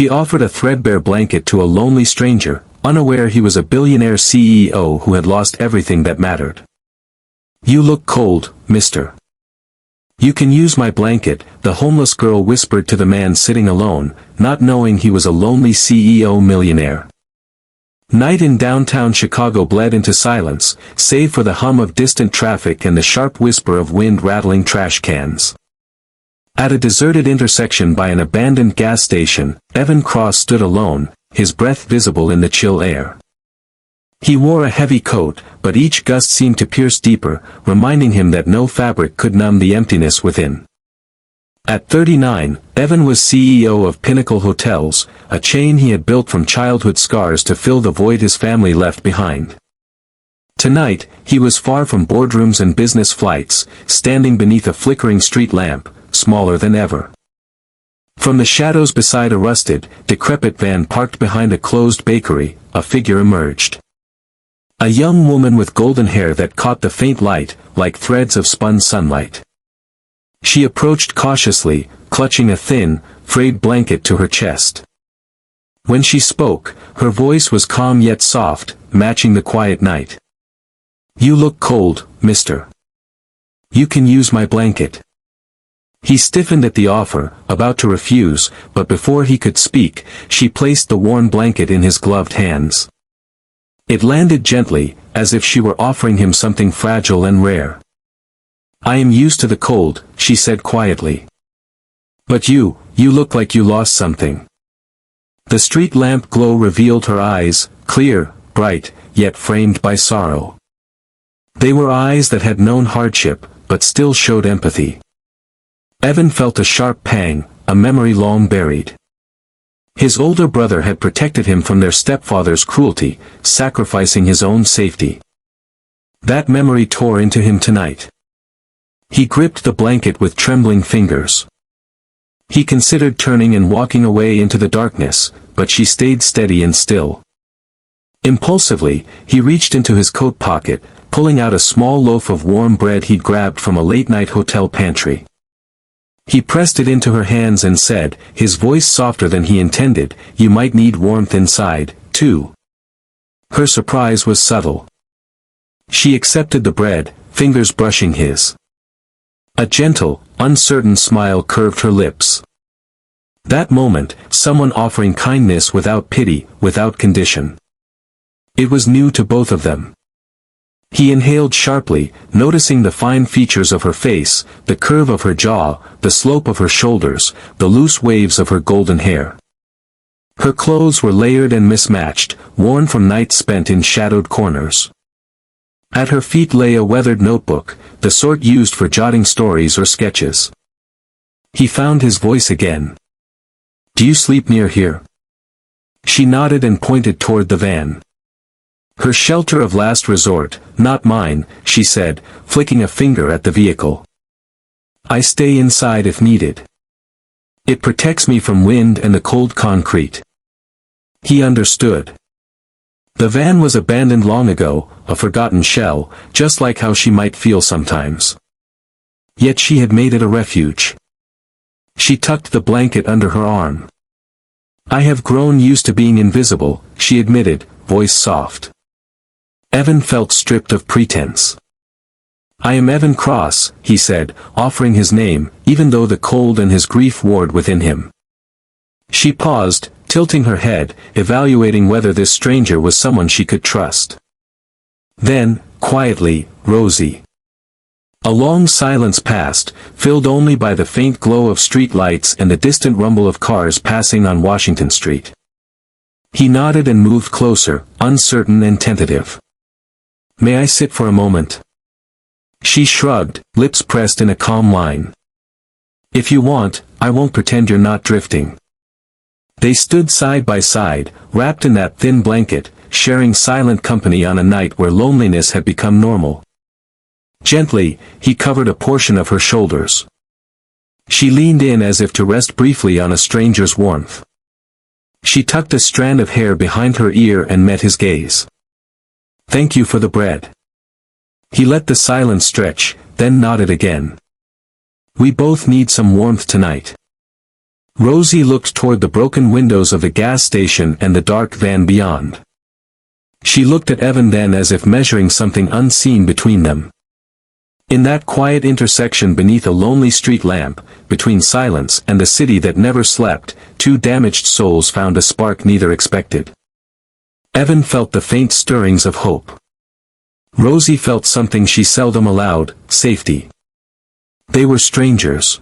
She offered a threadbare blanket to a lonely stranger, unaware he was a billionaire CEO who had lost everything that mattered. "You look cold, mister. You can use my blanket," the homeless girl whispered to the man sitting alone, not knowing he was a lonely CEO millionaire. Night in downtown Chicago bled into silence, save for the hum of distant traffic and the sharp whisper of wind rattling trash cans. At a deserted intersection by an abandoned gas station, Evan Cross stood alone, his breath visible in the chill air. He wore a heavy coat, but each gust seemed to pierce deeper, reminding him that no fabric could numb the emptiness within. At 39, Evan was CEO of Pinnacle Hotels, a chain he had built from childhood scars to fill the void his family left behind. Tonight, he was far from boardrooms and business flights, standing beneath a flickering street lamp, smaller than ever. From the shadows beside a rusted, decrepit van parked behind a closed bakery, a figure emerged. A young woman with golden hair that caught the faint light, like threads of spun sunlight. She approached cautiously, clutching a thin, frayed blanket to her chest. When she spoke, her voice was calm yet soft, matching the quiet night. "You look cold, mister. You can use my blanket." He stiffened at the offer, about to refuse, but before he could speak, she placed the worn blanket in his gloved hands. It landed gently, as if she were offering him something fragile and rare. "I am used to the cold," she said quietly. "But you look like you lost something." The street lamp glow revealed her eyes, clear, bright, yet framed by sorrow. They were eyes that had known hardship, but still showed empathy. Evan felt a sharp pang, a memory long buried. His older brother had protected him from their stepfather's cruelty, sacrificing his own safety. That memory tore into him tonight. He gripped the blanket with trembling fingers. He considered turning and walking away into the darkness, but she stayed steady and still. Impulsively, he reached into his coat pocket, pulling out a small loaf of warm bread he'd grabbed from a late-night hotel pantry. He pressed it into her hands and said, his voice softer than he intended, "You might need warmth inside, too." Her surprise was subtle. She accepted the bread, fingers brushing his. A gentle, uncertain smile curved her lips. That moment, someone offering kindness without pity, without condition. It was new to both of them. He inhaled sharply, noticing the fine features of her face, the curve of her jaw, the slope of her shoulders, the loose waves of her golden hair. Her clothes were layered and mismatched, worn from nights spent in shadowed corners. At her feet lay a weathered notebook, the sort used for jotting stories or sketches. He found his voice again. "Do you sleep near here?" She nodded and pointed toward the van. "Her shelter of last resort, not mine," she said, flicking a finger at the vehicle. "I stay inside if needed. It protects me from wind and the cold concrete." He understood. The van was abandoned long ago, a forgotten shell, just like how she might feel sometimes. Yet she had made it a refuge. She tucked the blanket under her arm. "I have grown used to being invisible," she admitted, voice soft. Evan felt stripped of pretense. "I am Evan Cross," he said, offering his name, even though the cold and his grief warred within him. She paused, tilting her head, evaluating whether this stranger was someone she could trust. Then, quietly, "Rosie." A long silence passed, filled only by the faint glow of street lights and the distant rumble of cars passing on Washington Street. He nodded and moved closer, uncertain and tentative. "May I sit for a moment?" She shrugged, lips pressed in a calm line. "If you want, I won't pretend you're not drifting." They stood side by side, wrapped in that thin blanket, sharing silent company on a night where loneliness had become normal. Gently, he covered a portion of her shoulders. She leaned in as if to rest briefly on a stranger's warmth. She tucked a strand of hair behind her ear and met his gaze. "Thank you for the bread." He let the silence stretch, then nodded again. "We both need some warmth tonight." Rosie looked toward the broken windows of the gas station and the dark van beyond. She looked at Evan then as if measuring something unseen between them. In that quiet intersection beneath a lonely street lamp, between silence and the city that never slept, two damaged souls found a spark neither expected. Evan felt the faint stirrings of hope. Rosie felt something she seldom allowed, safety. They were strangers.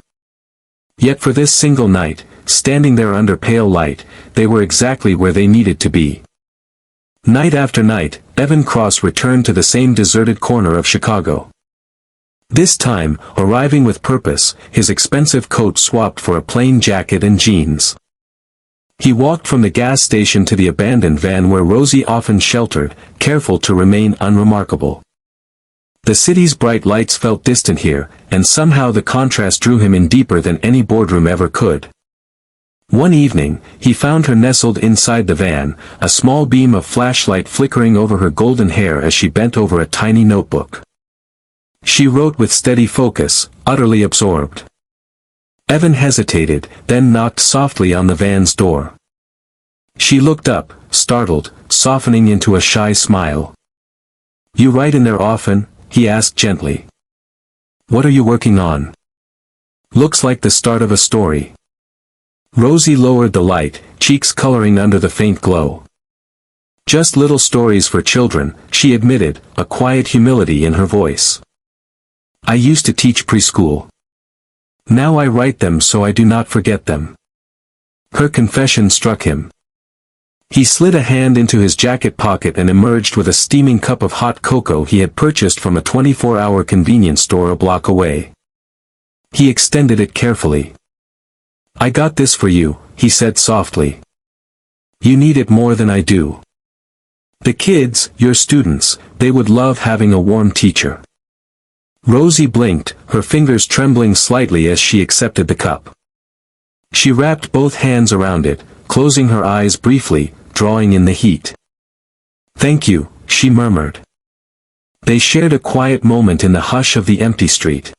Yet for this single night, standing there under pale light, they were exactly where they needed to be. Night after night, Evan Cross returned to the same deserted corner of Chicago. This time, arriving with purpose, his expensive coat swapped for a plain jacket and jeans. He walked from the gas station to the abandoned van where Rosie often sheltered, careful to remain unremarkable. The city's bright lights felt distant here, and somehow the contrast drew him in deeper than any boardroom ever could. One evening, he found her nestled inside the van, a small beam of flashlight flickering over her golden hair as she bent over a tiny notebook. She wrote with steady focus, utterly absorbed. Evan hesitated, then knocked softly on the van's door. She looked up, startled, softening into a shy smile. "You write in there often?" he asked gently. "What are you working on?" "Looks like the start of a story." Rosie lowered the light, cheeks coloring under the faint glow. "Just little stories for children," she admitted, a quiet humility in her voice. "I used to teach preschool. Now I write them so I do not forget them." Her confession struck him. He slid a hand into his jacket pocket and emerged with a steaming cup of hot cocoa he had purchased from a 24-hour convenience store a block away. He extended it carefully. "I got this for you," he said softly. "You need it more than I do. The kids, your students, they would love having a warm teacher." Rosie blinked, her fingers trembling slightly as she accepted the cup. She wrapped both hands around it, closing her eyes briefly, drawing in the heat. "Thank you," she murmured. They shared a quiet moment in the hush of the empty street.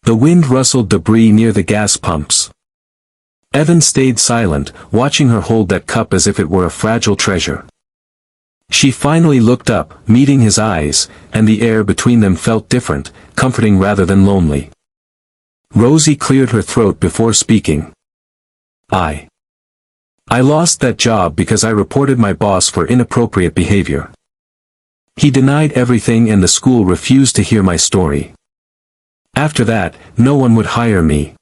The wind rustled debris near the gas pumps. Evan stayed silent, watching her hold that cup as if it were a fragile treasure. She finally looked up, meeting his eyes, and the air between them felt different, comforting rather than lonely. Rosie cleared her throat before speaking. I lost that job because I reported my boss for inappropriate behavior. He denied everything and the school refused to hear my story. After that, no one would hire me.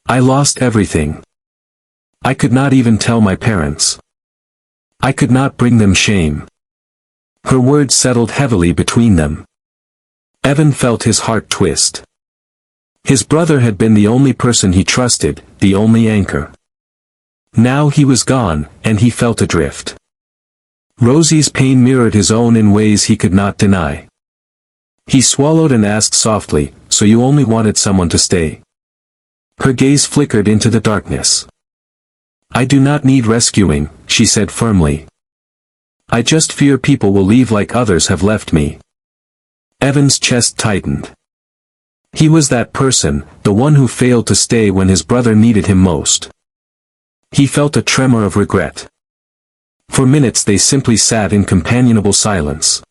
I lost everything. I could not even tell my parents. I could not bring them shame." Her words settled heavily between them. Evan felt his heart twist. His brother had been the only person he trusted, the only anchor. Now he was gone, and he felt adrift. Rosie's pain mirrored his own in ways he could not deny. He swallowed and asked softly, "So you only wanted someone to stay?" Her gaze flickered into the darkness. "I do not need rescuing," she said firmly. "I just fear people will leave like others have left me." Evan's chest tightened. He was that person, the one who failed to stay when his brother needed him most. He felt a tremor of regret. For minutes they simply sat in companionable silence.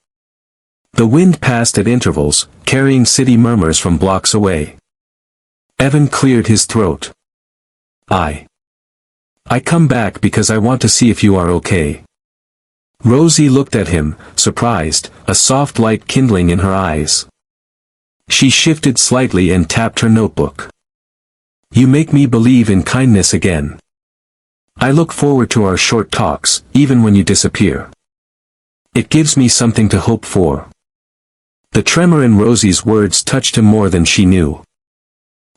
The wind passed at intervals, carrying city murmurs from blocks away. Evan cleared his throat. I come back because I want to see if you are okay." Rosie looked at him, surprised, a soft light kindling in her eyes. She shifted slightly and tapped her notebook. "You make me believe in kindness again. I look forward to our short talks, even when you disappear. It gives me something to hope for." The tremor in Rosie's words touched him more than she knew.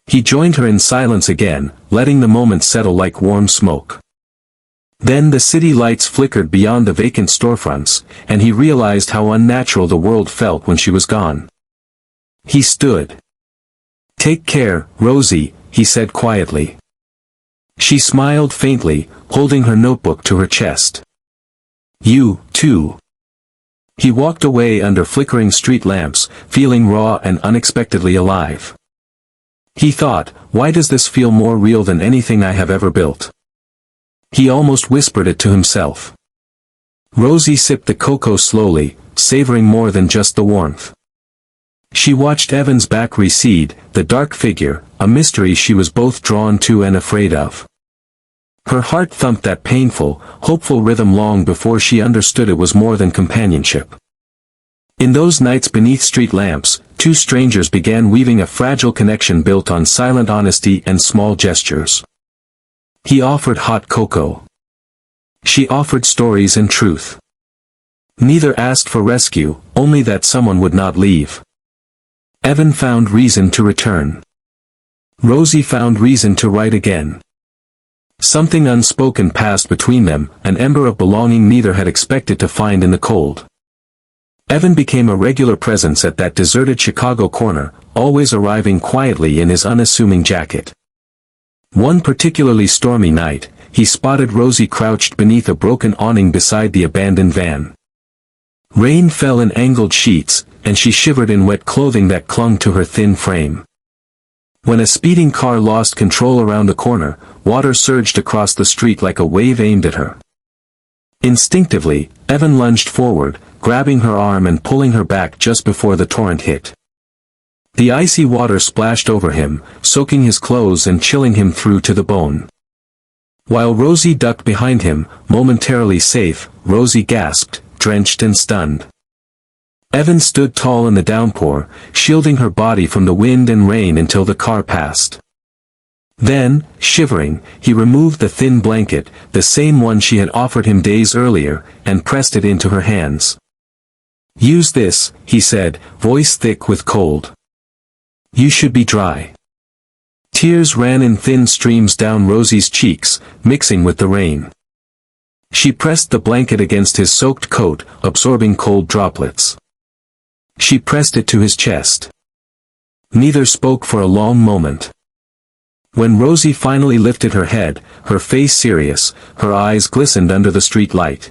He joined her in silence again, letting the moment settle like warm smoke. Then the city lights flickered beyond the vacant storefronts, and he realized how unnatural the world felt when she was gone. He stood. "Take care, Rosie," he said quietly. She smiled faintly, holding her notebook to her chest. "You, too." He walked away under flickering street lamps, feeling raw and unexpectedly alive. He thought, why does this feel more real than anything I have ever built? He almost whispered it to himself. Rosie sipped the cocoa slowly, savoring more than just the warmth. She watched Evan's back recede, the dark figure, a mystery she was both drawn to and afraid of. Her heart thumped that painful, hopeful rhythm long before she understood it was more than companionship. In those nights beneath street lamps, two strangers began weaving a fragile connection built on silent honesty and small gestures. He offered hot cocoa. She offered stories and truth. Neither asked for rescue, only that someone would not leave. Evan found reason to return. Rosie found reason to write again. Something unspoken passed between them, an ember of belonging neither had expected to find in the cold. Evan became a regular presence at that deserted Chicago corner, always arriving quietly in his unassuming jacket. One particularly stormy night, he spotted Rosie crouched beneath a broken awning beside the abandoned van. Rain fell in angled sheets, and she shivered in wet clothing that clung to her thin frame. When a speeding car lost control around a corner, water surged across the street like a wave aimed at her. Instinctively, Evan lunged forward, grabbing her arm and pulling her back just before the torrent hit. The icy water splashed over him, soaking his clothes and chilling him through to the bone. While Rosie ducked behind him, momentarily safe, Rosie gasped, drenched and stunned. Evan stood tall in the downpour, shielding her body from the wind and rain until the car passed. Then, shivering, he removed the thin blanket, the same one she had offered him days earlier, and pressed it into her hands. "Use this," he said, voice thick with cold. "You should be dry." Tears ran in thin streams down Rosie's cheeks, mixing with the rain. She pressed the blanket against his soaked coat, absorbing cold droplets. She pressed it to his chest. Neither spoke for a long moment. When Rosie finally lifted her head, her face serious, her eyes glistened under the street light.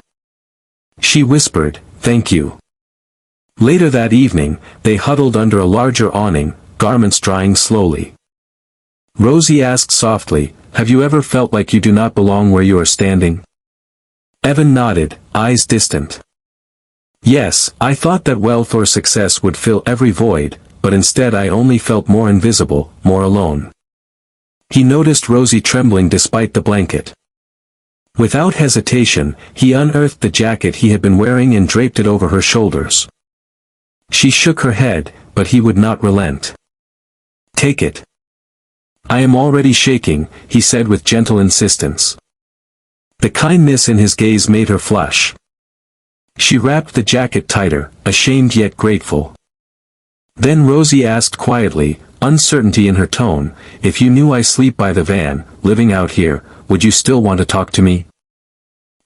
She whispered, "Thank you." Later that evening, they huddled under a larger awning, garments drying slowly. Rosie asked softly, "Have you ever felt like you do not belong where you are standing?" Evan nodded, eyes distant. "Yes, I thought that wealth or success would fill every void, but instead I only felt more invisible, more alone." He noticed Rosie trembling despite the blanket. Without hesitation, he unearthed the jacket he had been wearing and draped it over her shoulders. She shook her head, but he would not relent. "Take it." "I am already shaking," he said with gentle insistence. The kindness in his gaze made her flush. She wrapped the jacket tighter, ashamed yet grateful. Then Rosie asked quietly, uncertainty in her tone, "If you knew I sleep by the van, living out here, would you still want to talk to me?"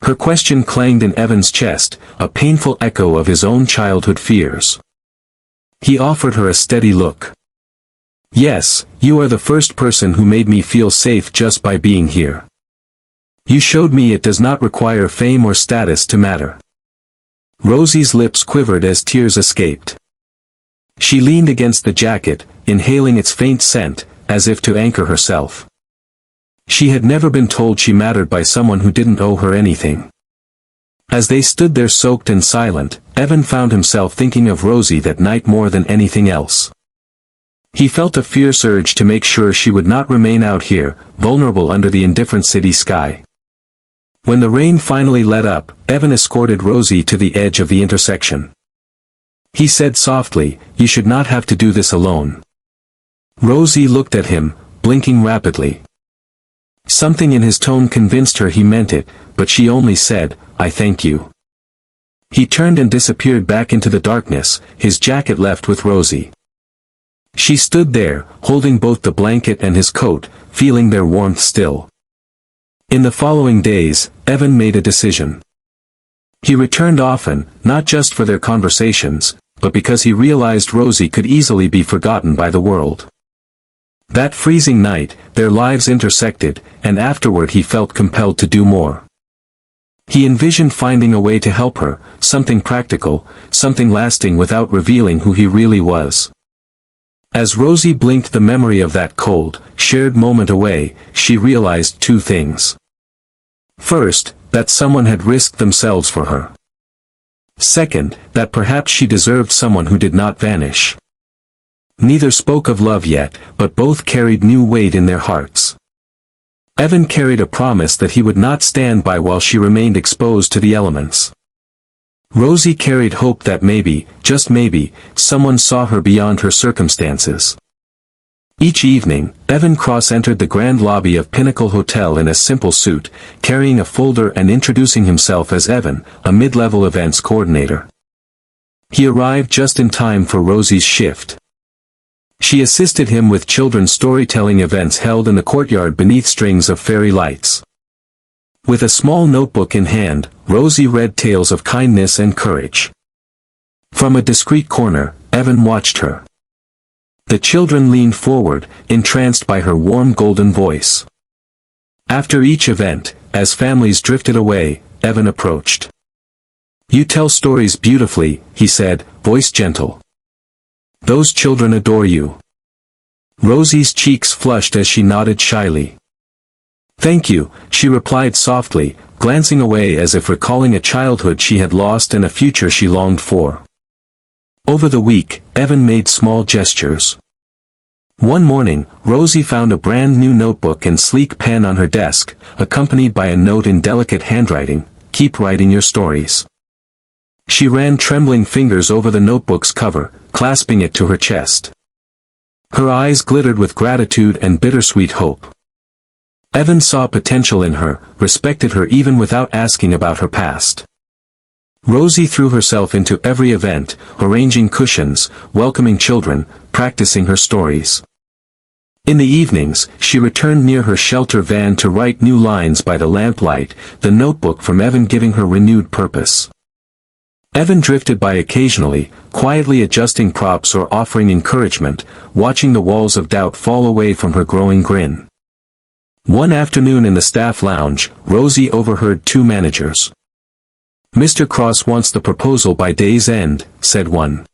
Her question clanged in Evan's chest, a painful echo of his own childhood fears. He offered her a steady look. "Yes, you are the first person who made me feel safe just by being here. You showed me it does not require fame or status to matter." Rosie's lips quivered as tears escaped. She leaned against the jacket, inhaling its faint scent, as if to anchor herself. She had never been told she mattered by someone who didn't owe her anything. As they stood there soaked and silent, Evan found himself thinking of Rosie that night more than anything else. He felt a fierce urge to make sure she would not remain out here, vulnerable under the indifferent city sky. When the rain finally let up, Evan escorted Rosie to the edge of the intersection. He said softly, "You should not have to do this alone." Rosie looked at him, blinking rapidly. Something in his tone convinced her he meant it, but she only said, "I thank you." He turned and disappeared back into the darkness, his jacket left with Rosie. She stood there, holding both the blanket and his coat, feeling their warmth still. In the following days, Evan made a decision. He returned often, not just for their conversations, but because he realized Rosie could easily be forgotten by the world. That freezing night, their lives intersected, and afterward he felt compelled to do more. He envisioned finding a way to help her, something practical, something lasting without revealing who he really was. As Rosie blinked the memory of that cold, shared moment away, she realized two things. First, that someone had risked themselves for her. Second, that perhaps she deserved someone who did not vanish. Neither spoke of love yet, but both carried new weight in their hearts. Evan carried a promise that he would not stand by while she remained exposed to the elements. Rosie carried hope that maybe, just maybe, someone saw her beyond her circumstances. Each evening, Evan Cross entered the grand lobby of Pinnacle Hotel in a simple suit, carrying a folder and introducing himself as Evan, a mid-level events coordinator. He arrived just in time for Rosie's shift. She assisted him with children's storytelling events held in the courtyard beneath strings of fairy lights. With a small notebook in hand, Rosie read tales of kindness and courage. From a discreet corner, Evan watched her. The children leaned forward, entranced by her warm golden voice. After each event, as families drifted away, Evan approached. "You tell stories beautifully," he said, voice gentle. "Those children adore you." Rosie's cheeks flushed as she nodded shyly. "Thank you," she replied softly, glancing away as if recalling a childhood she had lost and a future she longed for. Over the week, Evan made small gestures. One morning, Rosie found a brand new notebook and sleek pen on her desk, accompanied by a note in delicate handwriting, "Keep writing your stories." She ran trembling fingers over the notebook's cover, clasping it to her chest. Her eyes glittered with gratitude and bittersweet hope. Evan saw potential in her, respected her even without asking about her past. Rosie threw herself into every event, arranging cushions, welcoming children, practicing her stories. In the evenings, she returned near her shelter van to write new lines by the lamplight, the notebook from Evan giving her renewed purpose. Evan drifted by occasionally, quietly adjusting props or offering encouragement, watching the walls of doubt fall away from her growing grin. One afternoon in the staff lounge, Rosie overheard two managers. "Mr. Cross wants the proposal by day's end," said one.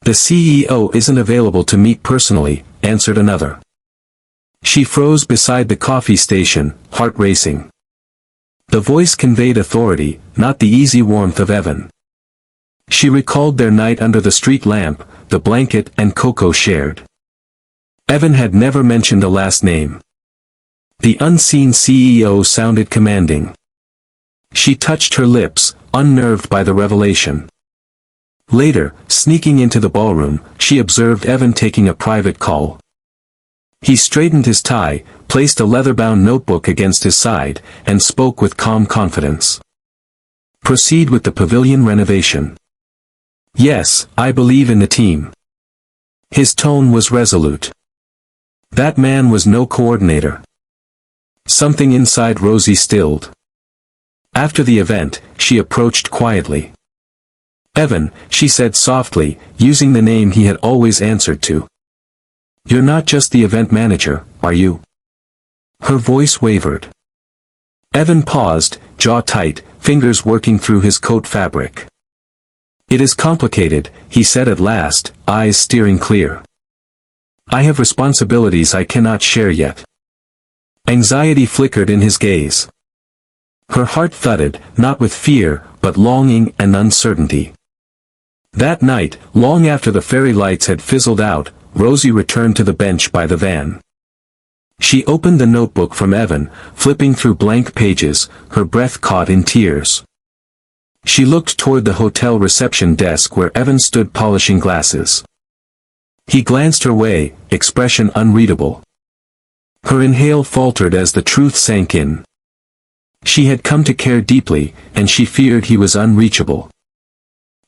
"The CEO isn't available to meet personally," answered another. She froze beside the coffee station, heart racing. The voice conveyed authority, not the easy warmth of Evan. She recalled their night under the street lamp, the blanket and cocoa shared. Evan had never mentioned a last name. The unseen CEO sounded commanding. She touched her lips, unnerved by the revelation. Later, sneaking into the ballroom, she observed Evan taking a private call. He straightened his tie, placed a leather-bound notebook against his side, and spoke with calm confidence. "Proceed with the pavilion renovation." "Yes, I believe in the team." His tone was resolute. That man was no coordinator. Something inside Rosie stilled. After the event, she approached quietly. "Evan," she said softly, using the name he had always answered to. "You're not just the event manager, are you?" Her voice wavered. Evan paused, jaw tight, fingers working through his coat fabric. "It is complicated," he said at last, eyes steering clear. "I have responsibilities I cannot share yet." Anxiety flickered in his gaze. Her heart thudded, not with fear, but longing and uncertainty. That night, long after the fairy lights had fizzled out, Rosie returned to the bench by the van. She opened the notebook from Evan, flipping through blank pages, her breath caught in tears. She looked toward the hotel reception desk where Evan stood polishing glasses. He glanced her way, expression unreadable. Her inhale faltered as the truth sank in. She had come to care deeply, and she feared he was unreachable.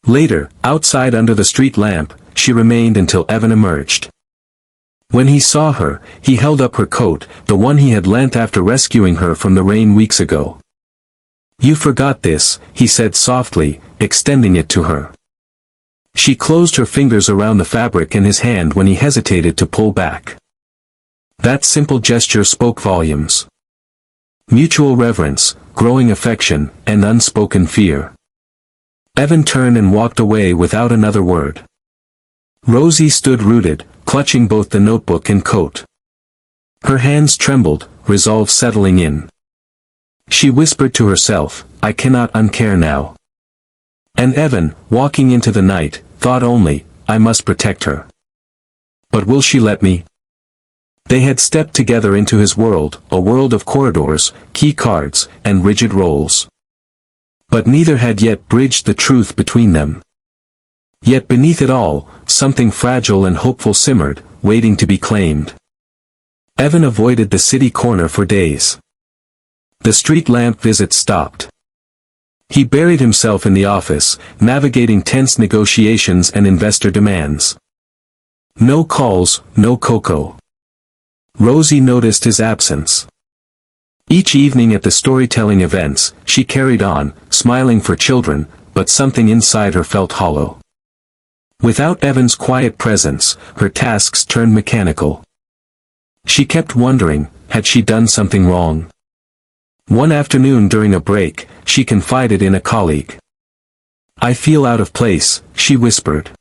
Later, outside under the street lamp, she remained until Evan emerged. When he saw her, he held up her coat, the one he had lent after rescuing her from the rain weeks ago. "You forgot this," he said softly, extending it to her. She closed her fingers around the fabric in his hand when he hesitated to pull back. That simple gesture spoke volumes. Mutual reverence, growing affection, and unspoken fear. Evan turned and walked away without another word. Rosie stood rooted, clutching both the notebook and coat. Her hands trembled, resolve settling in. She whispered to herself, I cannot uncare now. And Evan, walking into the night, thought only, I must protect her. But will she let me? They had stepped together into his world, a world of corridors, key cards, and rigid roles. But neither had yet bridged the truth between them. Yet beneath it all, something fragile and hopeful simmered, waiting to be claimed. Evan avoided the city corner for days. The street lamp visits stopped. He buried himself in the office, navigating tense negotiations and investor demands. No calls, no cocoa. Rosie noticed his absence. Each evening at the storytelling events, she carried on, smiling for children, but something inside her felt hollow. Without Evan's quiet presence, her tasks turned mechanical. She kept wondering, had she done something wrong? One afternoon during a break, she confided in a colleague. I feel out of place, she whispered.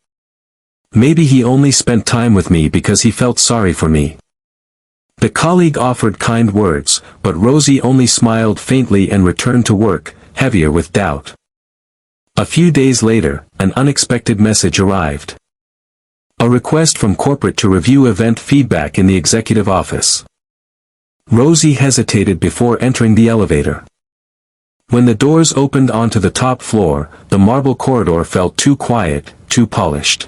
Maybe he only spent time with me because he felt sorry for me. The colleague offered kind words, but Rosie only smiled faintly and returned to work, heavier with doubt. A few days later, an unexpected message arrived. A request from corporate to review event feedback in the executive office. Rosie hesitated before entering the elevator. When the doors opened onto the top floor, the marble corridor felt too quiet, too polished.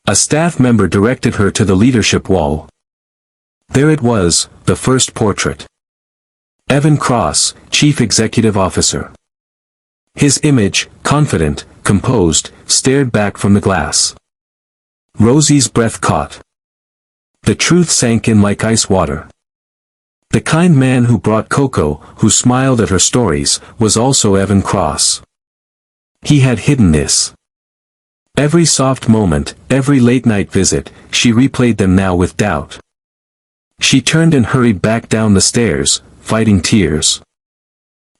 A staff member directed her to the leadership wall. There it was, the first portrait. Evan Cross, Chief Executive Officer. His image, confident, composed, stared back from the glass. Rosie's breath caught. The truth sank in like ice water. The kind man who brought cocoa, who smiled at her stories, was also Evan Cross. He had hidden this. Every soft moment, every late-night visit, she replayed them now with doubt. She turned and hurried back down the stairs, fighting tears.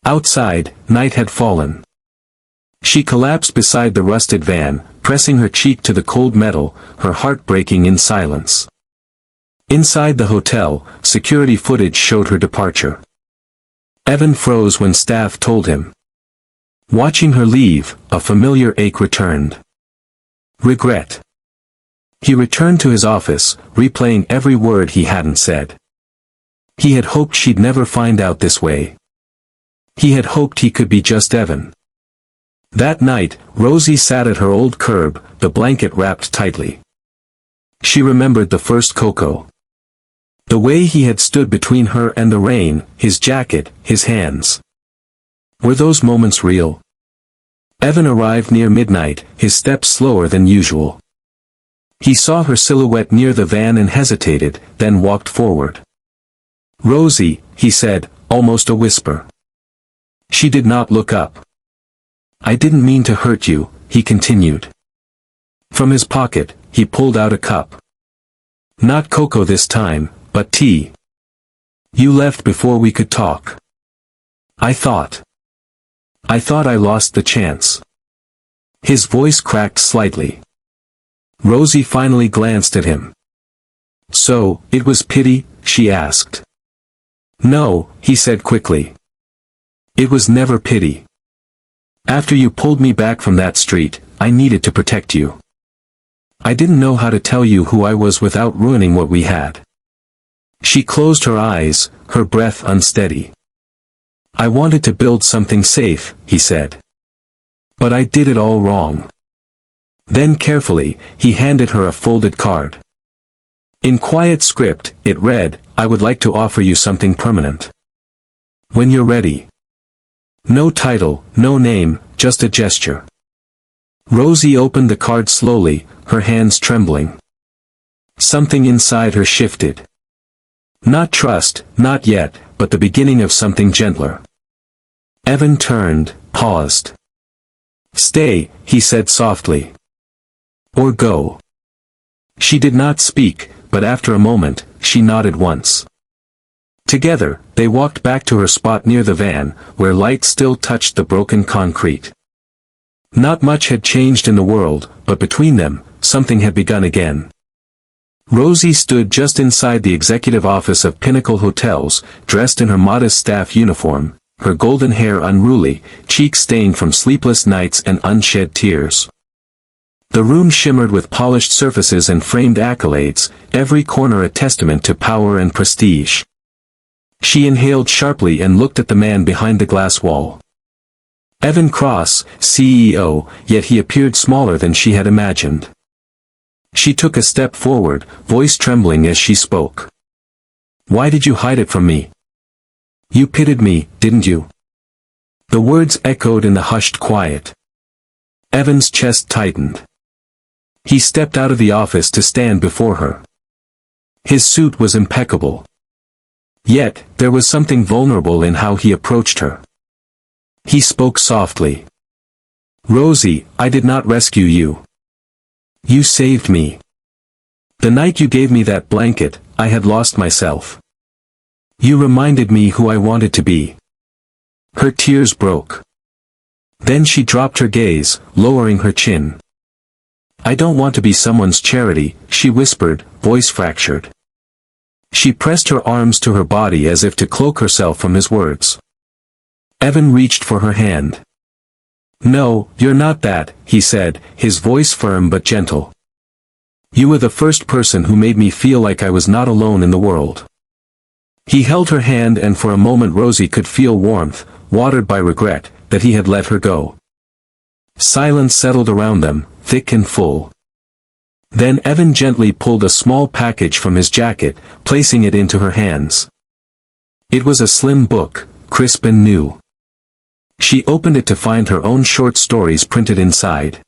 Outside, night had fallen. She collapsed beside the rusted van, pressing her cheek to the cold metal, her heart breaking in silence. Inside the hotel, security footage showed her departure. Evan froze when staff told him. Watching her leave, a familiar ache returned. Regret. He returned to his office, replaying every word he hadn't said. He had hoped she'd never find out this way. He had hoped he could be just Evan. That night, Rosie sat at her old curb, the blanket wrapped tightly. She remembered the first cocoa. The way he had stood between her and the rain, his jacket, his hands. Were those moments real? Evan arrived near midnight, his steps slower than usual. He saw her silhouette near the van and hesitated, then walked forward. Rosie, he said, almost a whisper. She did not look up. I didn't mean to hurt you, he continued. From his pocket, he pulled out a cup. Not cocoa this time, but tea. You left before we could talk. I thought I lost the chance. His voice cracked slightly. Rosie finally glanced at him. So, it was pity, she asked. No, he said quickly. It was never pity. After you pulled me back from that street, I needed to protect you. I didn't know how to tell you who I was without ruining what we had. She closed her eyes, her breath unsteady. I wanted to build something safe, he said. But I did it all wrong. Then carefully, he handed her a folded card. In quiet script, it read, I would like to offer you something permanent. When you're ready. No title, no name, just a gesture. Rosie opened the card slowly, her hands trembling. Something inside her shifted. Not trust, not yet, but the beginning of something gentler. Evan turned, paused. Stay, he said softly. Or go. She did not speak, but after a moment, she nodded once. Together, they walked back to her spot near the van, where light still touched the broken concrete. Not much had changed in the world, but between them, something had begun again. Rosie stood just inside the executive office of Pinnacle Hotels, dressed in her modest staff uniform, her golden hair unruly, cheeks stained from sleepless nights and unshed tears. The room shimmered with polished surfaces and framed accolades, every corner a testament to power and prestige. She inhaled sharply and looked at the man behind the glass wall. Evan Cross, CEO, yet he appeared smaller than she had imagined. She took a step forward, voice trembling as she spoke. "Why did you hide it from me? You pitied me, didn't you?" The words echoed in the hushed quiet. Evan's chest tightened. He stepped out of the office to stand before her. His suit was impeccable. Yet, there was something vulnerable in how he approached her. He spoke softly. "Rosie, I did not rescue you. You saved me. The night you gave me that blanket, I had lost myself. You reminded me who I wanted to be." Her tears broke. Then she dropped her gaze, lowering her chin. "I don't want to be someone's charity," she whispered, voice fractured. She pressed her arms to her body as if to cloak herself from his words. Evan reached for her hand. "No, you're not that," he said, his voice firm but gentle. "You were the first person who made me feel like I was not alone in the world." He held her hand and for a moment Rosie could feel warmth, watered by regret, that he had let her go. Silence settled around them, thick and full. Then Evan gently pulled a small package from his jacket, placing it into her hands. It was a slim book, crisp and new. She opened it to find her own short stories printed inside.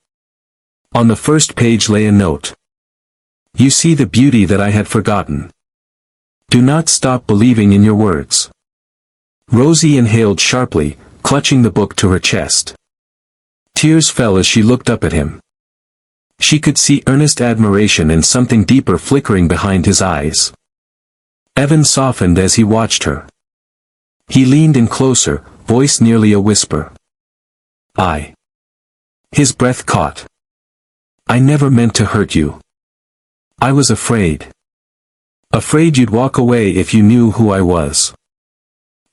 On the first page lay a note. "You see the beauty that I had forgotten. Do not stop believing in your words." Rosie inhaled sharply, clutching the book to her chest. Tears fell as she looked up at him. She could see earnest admiration and something deeper flickering behind his eyes. Evan softened as he watched her. He leaned in closer, voice nearly a whisper. "I." His breath caught. "I never meant to hurt you. I was afraid. Afraid you'd walk away if you knew who I was."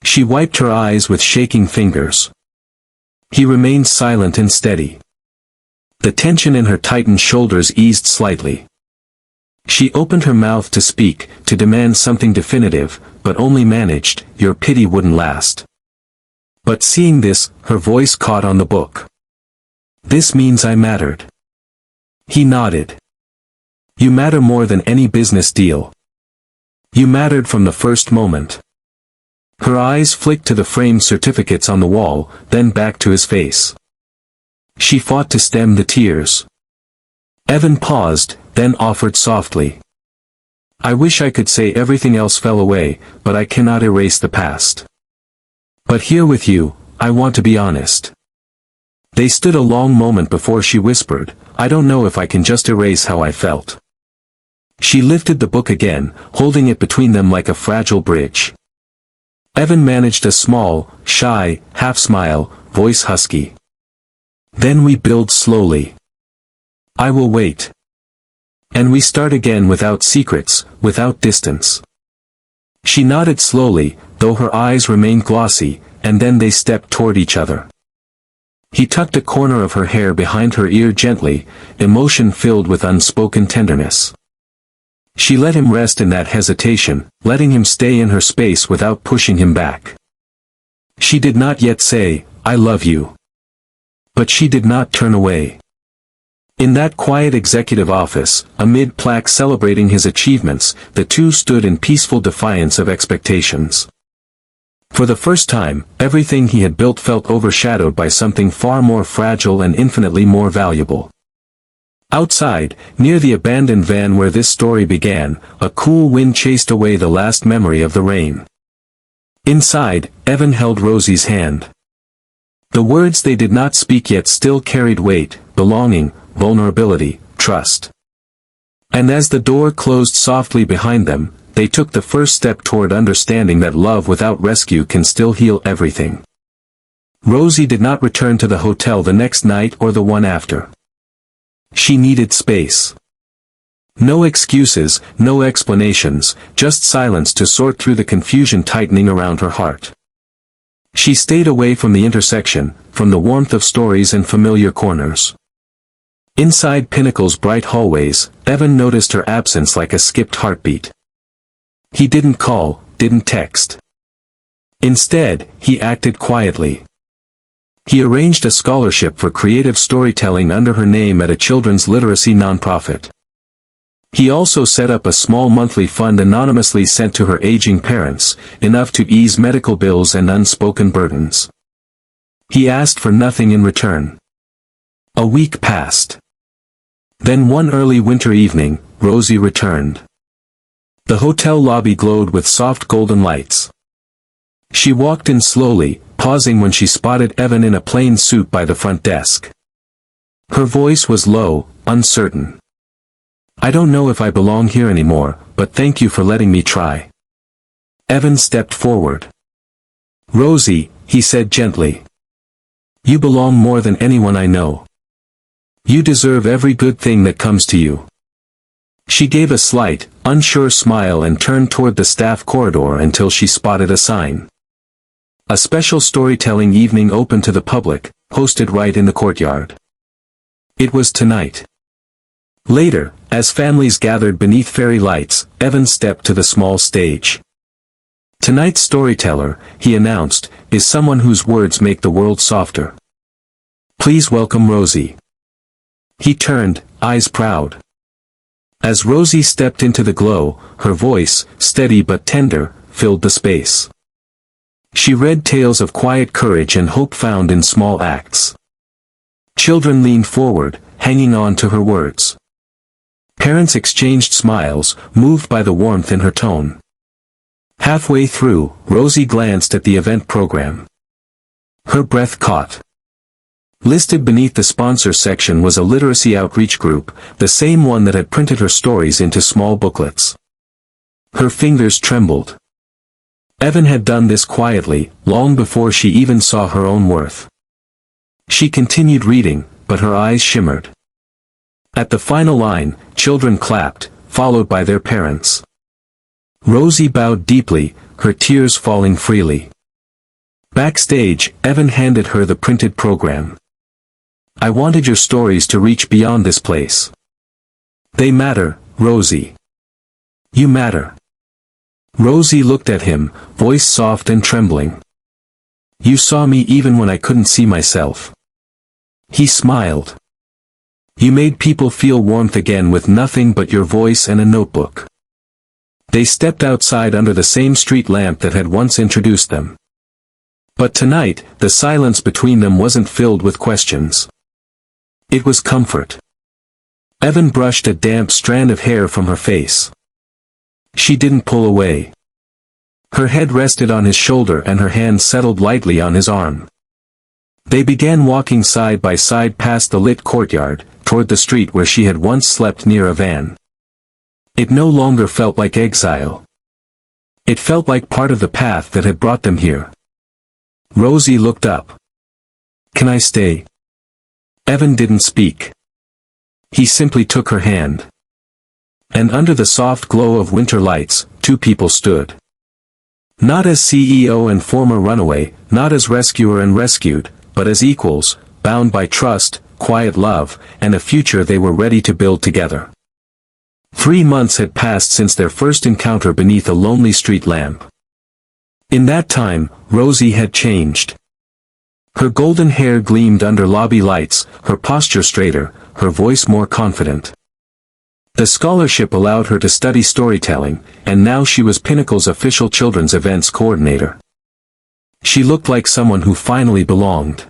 She wiped her eyes with shaking fingers. He remained silent and steady. The tension in her tightened shoulders eased slightly. She opened her mouth to speak, to demand something definitive, but only managed, "Your pity wouldn't last." But seeing this, her voice caught on the book. "This means I mattered." He nodded. "You matter more than any business deal. You mattered from the first moment." Her eyes flicked to the framed certificates on the wall, then back to his face. She fought to stem the tears. Evan paused, then offered softly. "I wish I could say everything else fell away, but I cannot erase the past. But here with you, I want to be honest." They stood a long moment before she whispered, "I don't know if I can just erase how I felt." She lifted the book again, holding it between them like a fragile bridge. Evan managed a small, shy, half-smile, voice husky. "Then we build slowly. I will wait. And we start again without secrets, without distance." She nodded slowly, though her eyes remained glossy, and then they stepped toward each other. He tucked a corner of her hair behind her ear gently, emotion filled with unspoken tenderness. She let him rest in that hesitation, letting him stay in her space without pushing him back. She did not yet say, "I love you." But she did not turn away. In that quiet executive office, amid plaques celebrating his achievements, the two stood in peaceful defiance of expectations. For the first time, everything he had built felt overshadowed by something far more fragile and infinitely more valuable. Outside, near the abandoned van where this story began, a cool wind chased away the last memory of the rain. Inside, Evan held Rosie's hand. The words they did not speak yet still carried weight, belonging, vulnerability, trust. And as the door closed softly behind them, they took the first step toward understanding that love without rescue can still heal everything. Rosie did not return to the hotel the next night or the one after. She needed space. No excuses, no explanations, just silence to sort through the confusion tightening around her heart. She stayed away from the intersection, from the warmth of stories and familiar corners. Inside Pinnacle's bright hallways, Evan noticed her absence like a skipped heartbeat. He didn't call, didn't text. Instead, he acted quietly. He arranged a scholarship for creative storytelling under her name at a children's literacy nonprofit. He also set up a small monthly fund anonymously sent to her aging parents, enough to ease medical bills and unspoken burdens. He asked for nothing in return. A week passed. Then one early winter evening, Rosie returned. The hotel lobby glowed with soft golden lights. She walked in slowly, pausing when she spotted Evan in a plain suit by the front desk. Her voice was low, uncertain. "I don't know if I belong here anymore, but thank you for letting me try." Evan stepped forward. "Rosie," he said gently. "You belong more than anyone I know. You deserve every good thing that comes to you." She gave a slight, unsure smile and turned toward the staff corridor until she spotted a sign. A special storytelling evening open to the public, hosted right in the courtyard. It was tonight. Later, as families gathered beneath fairy lights, Evan stepped to the small stage. "Tonight's storyteller," he announced, "is someone whose words make the world softer. Please welcome Rosie." He turned, eyes proud. As Rosie stepped into the glow, her voice, steady but tender, filled the space. She read tales of quiet courage and hope found in small acts. Children leaned forward, hanging on to her words. Parents exchanged smiles, moved by the warmth in her tone. Halfway through, Rosie glanced at the event program. Her breath caught. Listed beneath the sponsor section was a literacy outreach group, the same one that had printed her stories into small booklets. Her fingers trembled. Evan had done this quietly, long before she even saw her own worth. She continued reading, but her eyes shimmered. At the final line, children clapped, followed by their parents. Rosie bowed deeply, her tears falling freely. Backstage, Evan handed her the printed program. "I wanted your stories to reach beyond this place. They matter, Rosie. You matter." Rosie looked at him, voice soft and trembling. "You saw me even when I couldn't see myself." He smiled. "You made people feel warmth again with nothing but your voice and a notebook." They stepped outside under the same street lamp that had once introduced them. But tonight, the silence between them wasn't filled with questions. It was comfort. Evan brushed a damp strand of hair from her face. She didn't pull away. Her head rested on his shoulder and her hand settled lightly on his arm. They began walking side by side past the lit courtyard, toward the street where she had once slept near a van. It no longer felt like exile. It felt like part of the path that had brought them here. Rosie looked up. "Can I stay?" Evan didn't speak. He simply took her hand. And under the soft glow of winter lights, two people stood. Not as CEO and former runaway, not as rescuer and rescued, but as equals, bound by trust, quiet love, and a future they were ready to build together. 3 months had passed since their first encounter beneath a lonely street lamp. In that time, Rosie had changed. Her golden hair gleamed under lobby lights, her posture straighter, her voice more confident. The scholarship allowed her to study storytelling, and now she was Pinnacle's official children's events coordinator. She looked like someone who finally belonged.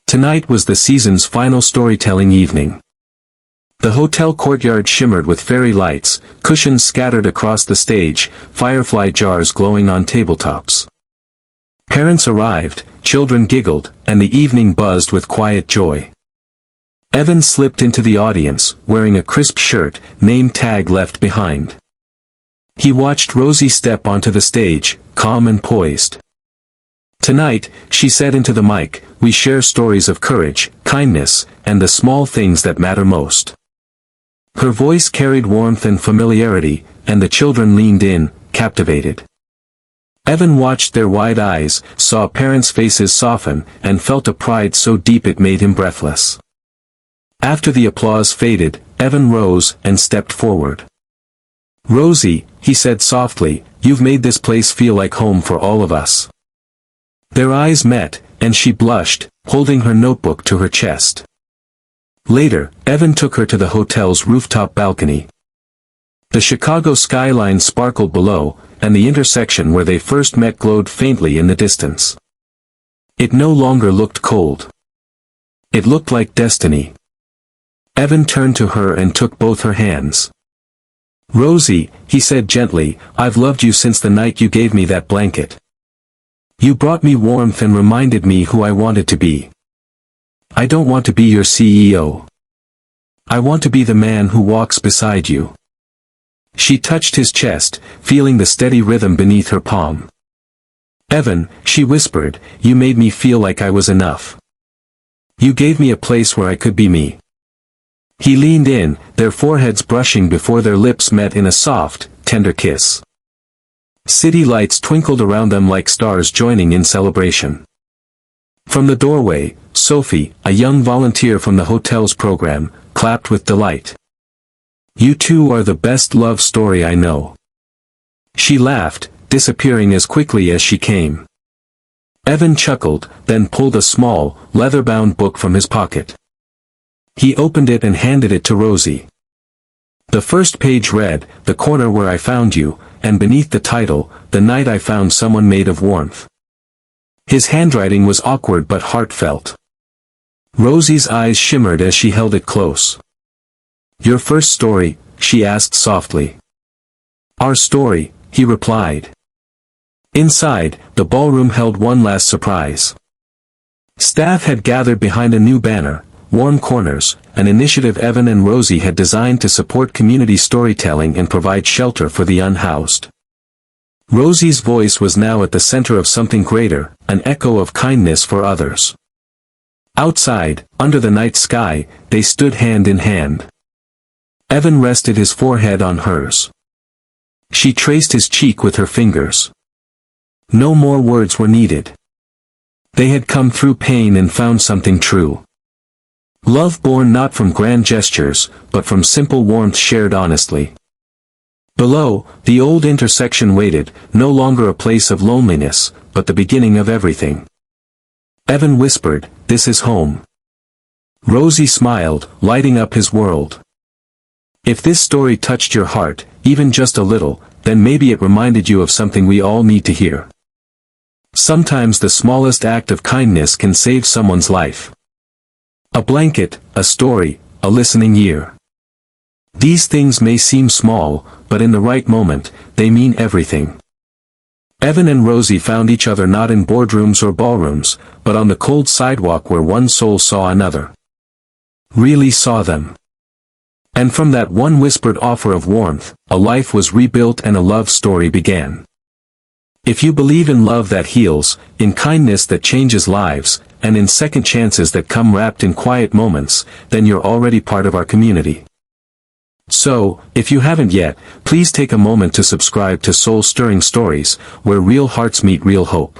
Tonight was the season's final storytelling evening. The hotel courtyard shimmered with fairy lights, cushions scattered across the stage, firefly jars glowing on tabletops. Parents arrived, children giggled, and the evening buzzed with quiet joy. Evan slipped into the audience, wearing a crisp shirt, name tag left behind. He watched Rosie step onto the stage, calm and poised. "Tonight," she said into the mic, "we share stories of courage, kindness, and the small things that matter most." Her voice carried warmth and familiarity, and the children leaned in, captivated. Evan watched their wide eyes, saw parents' faces soften, and felt a pride so deep it made him breathless. After the applause faded, Evan rose and stepped forward. "Rosie," he said softly, "you've made this place feel like home for all of us." Their eyes met, and she blushed, holding her notebook to her chest. Later, Evan took her to the hotel's rooftop balcony. The Chicago skyline sparkled below, and the intersection where they first met glowed faintly in the distance. It no longer looked cold. It looked like destiny. Evan turned to her and took both her hands. "Rosie," he said gently, "I've loved you since the night you gave me that blanket. You brought me warmth and reminded me who I wanted to be. I don't want to be your CEO. I want to be the man who walks beside you." She touched his chest, feeling the steady rhythm beneath her palm. "Evan," she whispered, "you made me feel like I was enough. You gave me a place where I could be me." He leaned in, their foreheads brushing before their lips met in a soft, tender kiss. City lights twinkled around them like stars joining in celebration. From the doorway, Sophie, a young volunteer from the hotel's program, clapped with delight. "You two are the best love story I know." She laughed, disappearing as quickly as she came. Evan chuckled, then pulled a small, leather-bound book from his pocket. He opened it and handed it to Rosie. The first page read, "The Corner Where I Found You," and beneath the title, "The Night I Found Someone Made of Warmth." His handwriting was awkward but heartfelt. Rosie's eyes shimmered as she held it close. "Your first story?" she asked softly. "Our story," he replied. Inside, the ballroom held one last surprise. Staff had gathered behind a new banner, Warm Corners, an initiative Evan and Rosie had designed to support community storytelling and provide shelter for the unhoused. Rosie's voice was now at the center of something greater, an echo of kindness for others. Outside, under the night sky, they stood hand in hand. Evan rested his forehead on hers. She traced his cheek with her fingers. No more words were needed. They had come through pain and found something true. Love born not from grand gestures, but from simple warmth shared honestly. Below, the old intersection waited, no longer a place of loneliness, but the beginning of everything. Evan whispered, "This is home." Rosie smiled, lighting up his world. If this story touched your heart, even just a little, then maybe it reminded you of something we all need to hear. Sometimes the smallest act of kindness can save someone's life. A blanket, a story, a listening ear. These things may seem small, but in the right moment, they mean everything. Evan and Rosie found each other not in boardrooms or ballrooms, but on the cold sidewalk where one soul saw another. Really saw them. And from that one whispered offer of warmth, a life was rebuilt and a love story began. If you believe in love that heals, in kindness that changes lives, and in second chances that come wrapped in quiet moments, then you're already part of our community. So, if you haven't yet, please take a moment to subscribe to Soul-Stirring Stories, where real hearts meet real hope.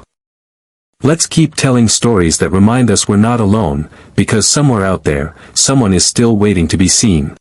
Let's keep telling stories that remind us we're not alone, because somewhere out there, someone is still waiting to be seen.